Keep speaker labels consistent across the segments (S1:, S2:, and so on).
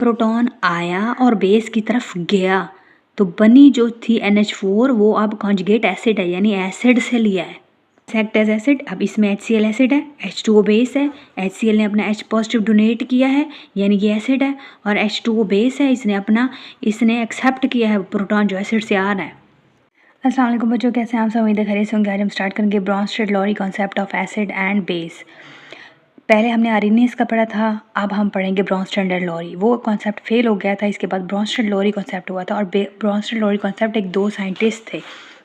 S1: Proton आया और base की तरफ गया तो बनी जो थी NH4 वो अब कॉन्जुगेट एसिड है, यानी एसिड से लिया है, एक्ट एज एसिड। अब इसमें HCl एसिड है, H2O बेस है, HCl ने अपना H पॉजिटिव डोनेट किया है यानी ये एसिड है, और H2O बेस है, इसने एक्सेप्ट किया है प्रोटॉन जो एसिड से आ रहा है। अस्सलाम वालेकुम बच्चों, कैसे हैं आप सब? उम्मीद है खैरियत से होंगे। आज हम स्टार्ट करेंगे Brønsted-lorry concept of acid and base. पहले हमने आर्हेनियस का पढ़ा था, अब हम पढ़ेंगे ब्रॉन्स्टेड-लॉरी। वो कॉन्सेप्ट फेल हो गया था, इसके बाद ब्रॉन्स्टेड-लॉरी कॉन्सेप्ट हुआ था। और ब्रॉन्स्टेड-लॉरी कॉन्सेप्ट एक दो साइंटिस्ट थे,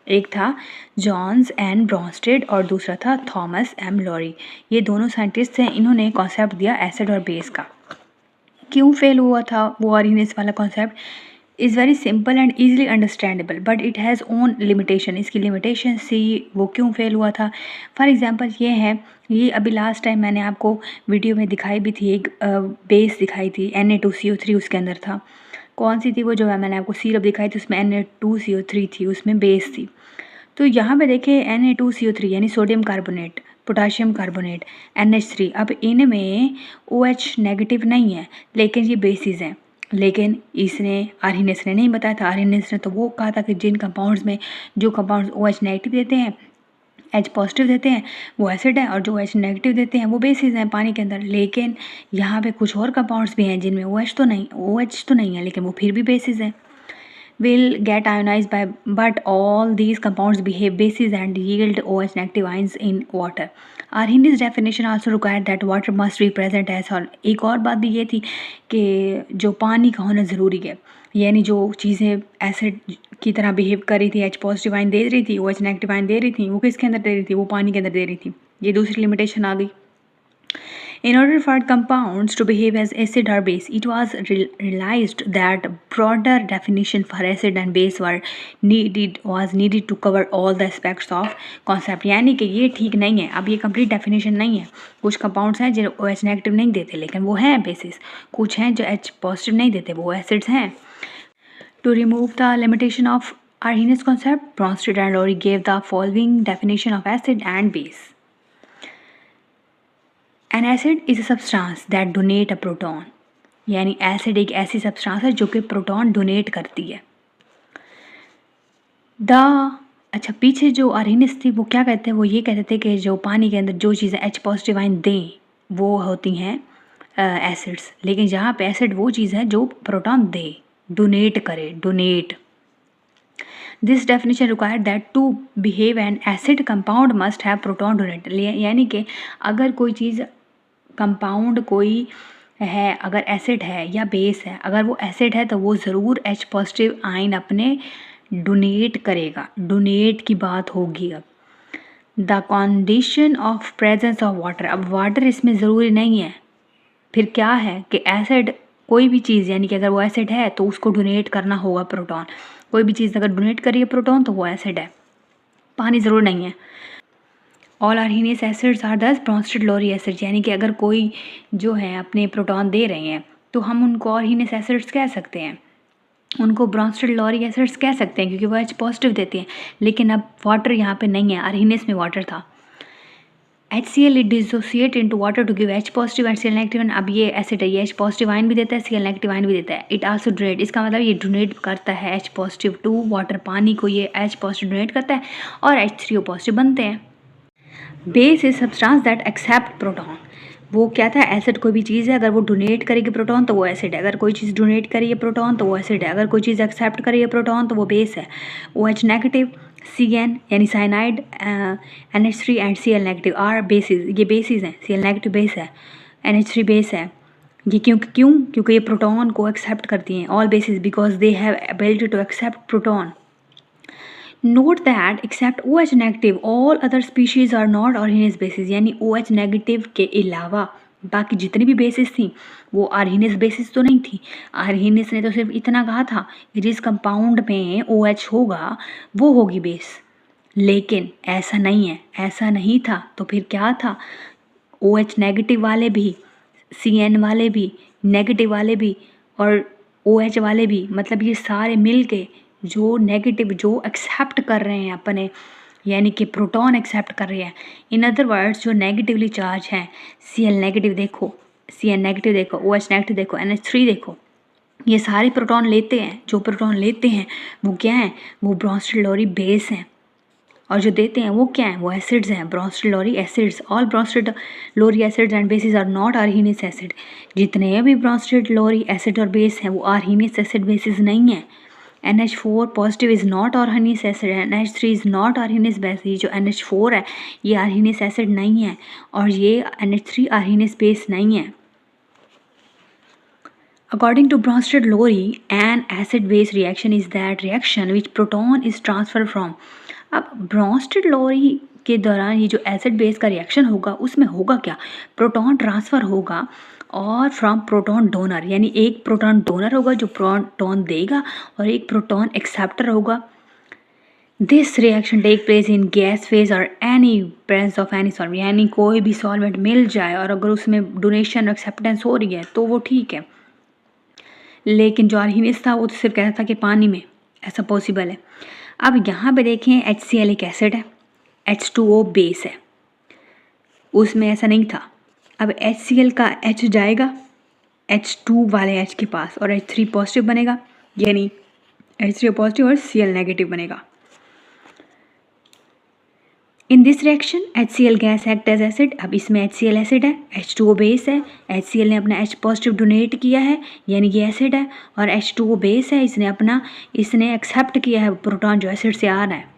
S1: एक था जॉन्स एंड ब्रॉन्स्टेड और दूसरा था थॉमस एम लॉरी। ये दोनों साइंटिस्ट हैं, इन्होंने कॉन्सेप्ट दिया एसिड और बेस का। क्यों फेल हुआ था वो आर्हेनियस वाला concept? Is very simple and easily understandable but it has own limitation. इसकी लिमिटेशन सी वो क्यों फेल हुआ था। फॉर एग्जांपल ये है, ये अभी लास्ट टाइम मैंने आपको वीडियो में दिखाई भी थी, एक बेस दिखाई थी Na2CO3 उसके अंदर था। कौन सी थी वो? जो है मैंने आपको सिरप दिखाई थी उसमें Na2CO3 थी, उसमें बेस थी। तो यहाँ पे देखें Na2CO3 यानी sodium carbonate, potassium carbonate, NH3। अब इनमें OH नेगेटिव नहीं है लेकिन ये बेसिस हैं। लेकिन इसने आर्हेनियस ने नहीं बताया था। आर्हेनियस ने तो वो कहा था कि जिन कंपाउंड्स में जो कंपाउंड्स OH नेगेटिव देते हैं, H पॉजिटिव देते हैं, वो एसिड है, और जो H नेगेटिव देते हैं वो बेसिस हैं पानी के अंदर। लेकिन यहाँ पे कुछ और कंपाउंड्स भी हैं जिनमें OH तो नहीं है लेकिन वो फिर भी बेसिस हैं। will get ionized but all these compounds behave bases and yield OH negative ions in water. Arrhenius definition also required that water must be present as well. एक और बात भी ये थी कि जो पानी का होना ज़रूरी है, यानी जो चीज़ें एसिड की तरह बिहेव कर रही थी, H पॉजिटिव आयन दे रही थी, OH नेगेटिव आयन दे रही थी, वो किसके अंदर दे रही थी? वो पानी के अंदर दे रही थी। ये दूसरी लिमिटेशन आ गई। In order for compounds to behave as acid or base, it was realized that broader definition for acid and base was needed to cover all the aspects of concept. यानी कि ये ठीक नहीं है, अब ये complete definition नहीं है। कुछ compounds हैं जो OH नेगेटिव नहीं देते लेकिन वो हैं bases, कुछ हैं जो H पॉजिटिव नहीं देते वो acids हैं। To remove the limitation of Arrhenius concept, Bronsted and Lowry gave the following definition of acid and base. An acid is a substance that donate a proton. यानी acid एक ऐसी substance है जो कि प्रोटॉन डोनेट करती है। अच्छा, पीछे जो आर्हेनियस थी वो क्या कहते हैं? वो ये कहते थे कि जो पानी के अंदर जो चीज़ें H पॉजिटिव आयन दें वो होती हैं एसिड्स, लेकिन यहाँ पे एसिड वो चीज़ है जो प्रोटॉन दे, डोनेट करे, donate. This definition required that to behave an acid compound must have proton donate. यानी कि अगर कोई चीज़ कंपाउंड कोई है, अगर एसिड है या बेस है, अगर वो एसिड है तो वो ज़रूर H पॉजिटिव आयन अपने डोनेट करेगा, डोनेट की बात होगी। अब the condition of presence of water, अब वाटर इसमें ज़रूरी नहीं है, फिर क्या है कि एसिड कोई भी चीज़, यानी कि अगर वो एसिड है तो उसको डोनेट करना होगा प्रोटॉन। कोई भी चीज़ अगर डोनेट करिए प्रोटॉन तो वो एसिड है, पानी ज़रूर नहीं है। ऑल आर्हेनियस एसिड्स आर दस ब्रॉन्स्टेड-लॉरी एसिड्स, यानी कि अगर कोई जो है अपने प्रोटॉन दे रहे हैं तो हम उनको आर्हेनियस एसिड्स कह सकते हैं, उनको ब्रॉन्स्टेड-लॉरी एसिड्स कह सकते हैं क्योंकि वो H पॉजिटिव देते हैं। लेकिन अब वाटर यहाँ पे नहीं है, आर्हेनियस में वाटर था। HCl it dissociate into water to give H positive and Cl negative. अब ये एसिड है, ये H पॉजिटिव आयन भी देता है, Cl नेगेटिव आयन भी देता है। इट आल्सो डोनेट, इसका मतलब ये डोनेट करता है H पॉजिटिव टू वाटर, पानी को ये H पॉजिटिव डोनेट करता है और H3O पॉजिटिव बनते हैं। Base is substance that accept proton. वो क्या था? एसिड कोई भी चीज़ है, अगर वो डोनेट करेगी प्रोटॉन तो वो एसिड है, अगर कोई चीज़ डोनेट करेगी प्रोटॉन तो वो एसिड है, अगर कोई चीज़ एक्सेप्ट करेगी प्रोटॉन तो वो बेस है। OH नेगेटिव, Cn यानी cyanide, NH3 and Cl negative are bases, ये बेसिस हैं। Cl नेगेटिव बेस है, NH3 बेस है। ये क्योंकि ये प्रोटॉन को एक्सेप्ट करती हैं। All bases because they have ability to accept proton. Note that except OH negative all other species are not Arrhenius basis, यानी OH नेगेटिव के अलावा बाकी जितनी भी बेसिस थी वो आर्हेनियस बेसिस तो नहीं थी। आर्हेनियस ने तो सिर्फ इतना कहा था कि जिस कंपाउंड में OH होगा वो होगी बेस, लेकिन ऐसा नहीं है, ऐसा नहीं था। तो फिर क्या था? OH नेगेटिव वाले भी, Cn वाले भी, नेगेटिव वाले भी और OH वाले भी, मतलब ये सारे मिल के जो नेगेटिव जो एक्सेप्ट कर रहे हैं अपने, यानी कि प्रोटॉन एक्सेप्ट कर रहे हैं। इन अदर वर्ड्स जो नेगेटिवली चार्ज हैं, Cl नेगेटिव देखो, Cn नेगेटिव देखो, OH नेगेटिव देखो, NH3 देखो, ये सारे प्रोटॉन लेते हैं, जो प्रोटॉन लेते हैं वो क्या हैं, वो ब्रोंस्टेड लोरी बेस हैं, और जो देते हैं वो क्या हैं, वो एसिड्स हैं, Bronsted Lowry acids. All Bronsted Lowry acids and bases are not Arrhenius acid. जितने भी ब्रोंस्टेड लोरी एसिड और बेस हैं वो आर्हीनियस एसिड बेसिस नहीं है। NH4 positive is not Arrhenius acid, NH3 is not Arrhenius base. ये जो NH4 है ये आर्हीनियस एसिड नहीं है, और ये NH3 आर्हीनियस बेस नहीं है। According to Bronsted Lowry, an acid-base reaction is that reaction which proton is transferred from। अब ब्रॉन्स्टेड लोरी के दौरान ये जो एसिड बेस का रिएक्शन होगा उसमें होगा क्या, प्रोटॉन ट्रांसफ़र होगा, और फ्रॉम प्रोटॉन डोनर, यानी एक प्रोटॉन डोनर होगा जो प्रोटॉन देगा और एक प्रोटॉन एक्सेप्टर होगा। This reaction take place in gas phase और any presence of any solvent, यानी कोई भी सॉल्वेंट मिल जाए और अगर उसमें डोनेशन एक्सेप्टेंस हो रही है तो वो ठीक है, लेकिन जो आर्हीनियस था वो तो सिर्फ कहता था कि पानी में ऐसा पॉसिबल है। अब यहाँ पे देखें HCl एक एसिड है, H2O बेस है, उसमें ऐसा नहीं था। अब HCl का H जाएगा H2 वाले H के पास और H3 पॉजिटिव बनेगा, यानी H3 पॉजिटिव और Cl नेगेटिव बनेगा। In this reaction HCl gas act as acid. अब इसमें HCl एसिड है, H2O बेस है, HCl ने अपना H पॉजिटिव डोनेट किया है यानी ये एसिड है, और H2O बेस है, इसने एक्सेप्ट किया है प्रोटॉन जो एसिड से आ रहा है।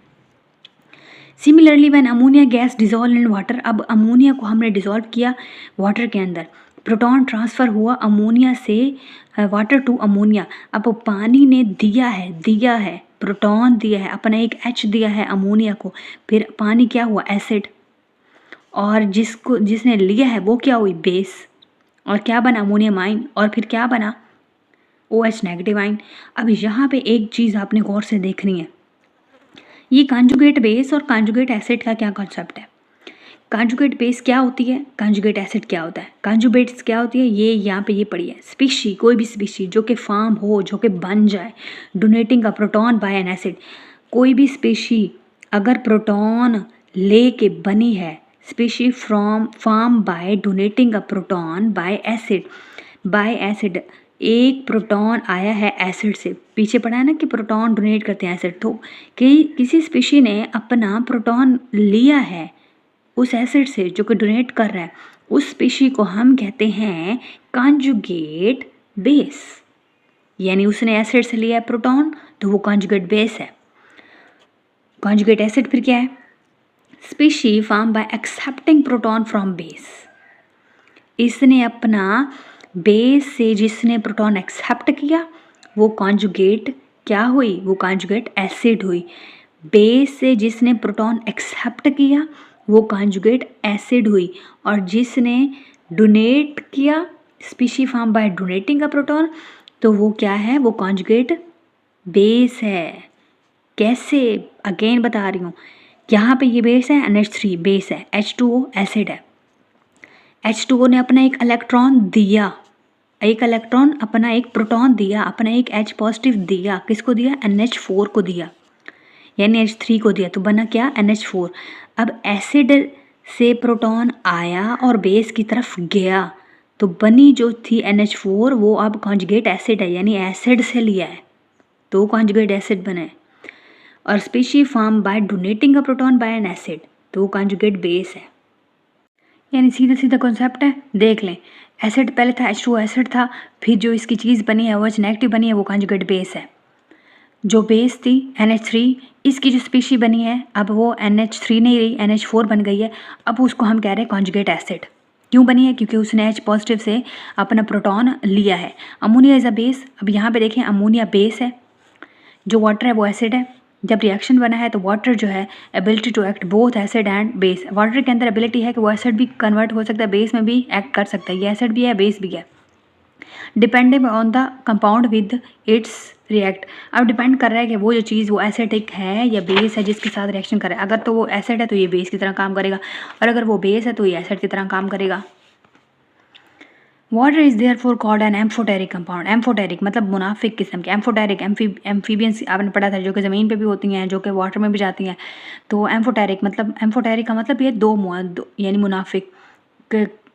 S1: Similarly when ammonia gas dissolve in water, अब अमोनिया को हमने डिजोल्व किया वाटर के अंदर, प्रोटॉन ट्रांसफ़र हुआ अमोनिया से वाटर टू अमोनिया। अब पानी ने दिया है प्रोटॉन दिया है, अपना एक H दिया है अमोनिया को, फिर पानी क्या हुआ एसिड, और जिसने लिया है वो क्या हुई बेस, और क्या बना अमोनियम आइन, और फिर क्या बना OH नेगेटिव आइन। अब यहाँ पे एक चीज़ आपने गौर से देखनी है, ये कॉन्जुगेट बेस और कॉन्जुगेट एसिड का क्या कॉन्सेप्ट है। कॉन्जुगेट बेस क्या होती है, कॉन्जुगेट एसिड क्या होता है। कॉन्जुगेट्स क्या होती है, ये यहाँ पे ये पड़ी है, स्पीशी, कोई भी स्पीशी जो कि फॉर्म हो, जो कि बन जाए donating a proton by an acid. कोई भी स्पीशी अगर प्रोटॉन ले के बनी है, species form by donating a proton by acid. एक प्रोटॉन आया है एसिड से, पीछे पढ़ा है ना कि प्रोटॉन डोनेट करते हैं एसिड, तो किसी स्पीशी ने अपना प्रोटॉन लिया है उस एसिड से जो कि डोनेट कर रहा है, उस स्पीशी को हम कहते हैं कॉन्जुगेट बेस, यानी उसने एसिड से लिया है प्रोटॉन तो वो कॉन्जुगेट बेस है। कॉन्जुगेट एसिड फिर क्या है, species form bye accepting proton from base. इसने अपना बेस से जिसने प्रोटॉन एक्सेप्ट किया वो कॉन्जुगेट क्या हुई, वो कॉन्जुगेट एसिड हुई। बेस से जिसने प्रोटॉन एक्सेप्ट किया वो कॉन्जुगेट एसिड हुई, और जिसने डोनेट किया species form by donating a proton तो वो क्या है, वो कॉन्जुगेट बेस है। कैसे, अगेन बता रही हूँ, यहाँ पे ये बेस है NH3 बेस है, H2O एसिड है, H2O ने अपना एक इलेक्ट्रॉन दिया, अपना एक प्रोटॉन दिया, अपना एक H पॉजिटिव दिया, किसको दिया, NH4 को दिया, यानी H3 को दिया, तो बना क्या NH4। अब एसिड से प्रोटॉन आया और बेस की तरफ गया तो बनी जो थी NH4 वो अब कॉन्जुगेट एसिड है, यानी एसिड से लिया है तो कॉन्जुगेट एसिड बने, और species form by donating a proton by an acid तो वो कॉन्जुगेट बेस है। यानी सीधा सीधा कॉन्सेप्ट है, देख लें, एसिड पहले था H2O एसिड था, फिर जो इसकी चीज़ बनी है OH नेगेटिव बनी है वो कॉन्जुगेट बेस है। जो बेस थी NH3, इसकी जो स्पीशी बनी है अब वो NH3 नहीं रही, NH4 बन गई है, अब उसको हम कह रहे हैं कॉन्जुगेट एसिड। क्यों बनी है, क्योंकि उसने H पॉजिटिव से अपना प्रोटॉन लिया है। अमोनिया इज़ अ बेस, अब यहाँ पे देखें अमोनिया बेस है, जो वाटर है वो एसिड है। जब रिएक्शन बना है तो वाटर जो है ability to act both acid and base, water के अंदर एबिलिटी है कि वो एसिड भी कन्वर्ट हो सकता है, बेस में भी एक्ट कर सकता है, ये एसिड भी है बेस भी है, depending on the compound with its react. अब डिपेंड कर रहा है कि वो जो चीज़ वो एसिडिक है या बेस है जिसके साथ रिएक्शन कर रहा है। अगर तो वो एसिड है तो ये बेस की तरह काम करेगा, और अगर वो बेस है तो ये एसिड की तरह काम करेगा। Water is therefore called an amphoteric compound. Amphoteric मतलब मुनाफिक किस्म के, एम्फोटेरिक एम्फीबियंस आपने पढ़ा था जो कि ज़मीन पे भी होती हैं, जो कि वाटर में भी जाती हैं। तो एम्फोटेरिक का मतलब ये दो यानी मुनाफिक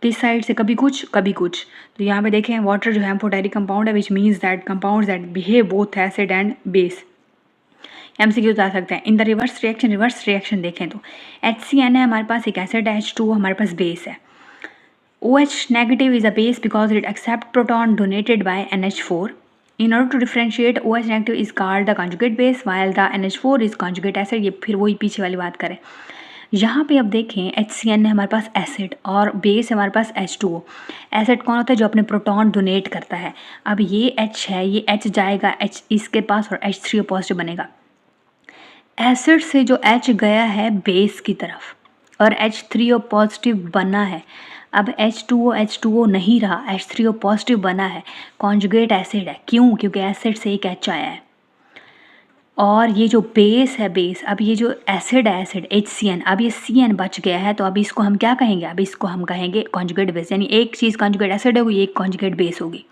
S1: किस साइड से, कभी कुछ कभी कुछ। तो यहाँ पे देखें वाटर जो है एम्फोटेरिक कंपाउंड है, which means that compounds that behave both acid and base. MCQ आ सकते हैं। इन द रिवर्स रिएक्शन देखें तो HCN है हमारे पास, एक एसिड है, H2O हमारे पास बेस है। OH negative is a base because it accepts proton donated by NH4. In order to differentiate, OH negative is called the conjugate base while the NH4 is conjugate acid। ये फिर वही पीछे वाली बात करें। यहाँ पे अब देखें HCN है हमारे पास एसिड और बेस है हमारे पास H2O। एसिड कौन होता है, जो अपने प्रोटॉन डोनेट करता है। अब ये H है, ये H जाएगा H इसके पास और H3O पॉजिटिव बनेगा। एसिड से जो H गया है बेस की तरफ और H3O पॉजिटिव बना है। अब H2O नहीं रहा, H3O पॉजिटिव बना है, कॉन्जुगेट एसिड है। क्यों? क्योंकि एसिड से एक H आया है। और ये जो बेस है बेस, अब ये जो एसिड है एसिड HCN, अब ये CN बच गया है, तो अब इसको हम क्या कहेंगे, अब इसको हम कहेंगे कॉन्जुगेट बेस। यानी एक चीज़ कॉन्जुगेट एसिड होगी, एक कॉन्जुगेट बेस होगी।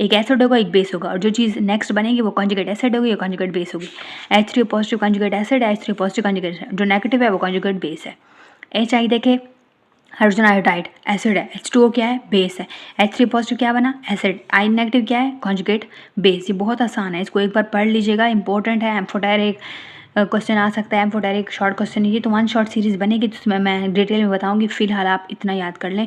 S1: एक एसिड होगा एक बेस होगा, और जो चीज़ नेक्स्ट बनेगी वो कॉन्जुगेट एसिड होगी या कॉन्जुगेट बेस होगी। H3O पॉजिटिव कॉन्जुगेट एसिड है, H3O पॉजिटिव कॉन्जुगेट एसिड, जो नेगेटिव है वो कॉन्जुगेट बेस है। HI देखे हाइड्रोजन आयोडाइड एसिड है, H2O क्या है, बेस है। H3 पॉजिटिव क्या बना, एसिड। I नेगेटिव क्या है, कॉन्जुगेट बेस। ये बहुत आसान है, इसको एक बार पढ़ लीजिएगा, इंपॉर्टेंट है। एम्फोटेरिक क्वेश्चन आ सकता है, एम्फोटेरिक शॉर्ट क्वेश्चन। ये तो 1 शॉर्ट सीरीज़ बनेगी, तो उसमें मैं डिटेल में बताऊँगी। फिलहाल आप इतना याद कर लें,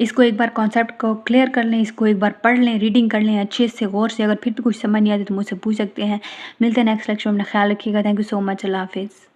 S1: इसको एक बार कॉन्सेप्ट को क्लियर कर लें, इसको एक बार पढ़ लें, रीडिंग कर लें अच्छे से गौर से। अगर फिर भी कुछ समझ नहीं आती तो मुझसे पूछ सकते हैं। मिलते हैं नेक्स्ट लेक्चर में, अपना ख्याल रखिएगा। थैंक यू सो मच, अल्लाह हाफिज़।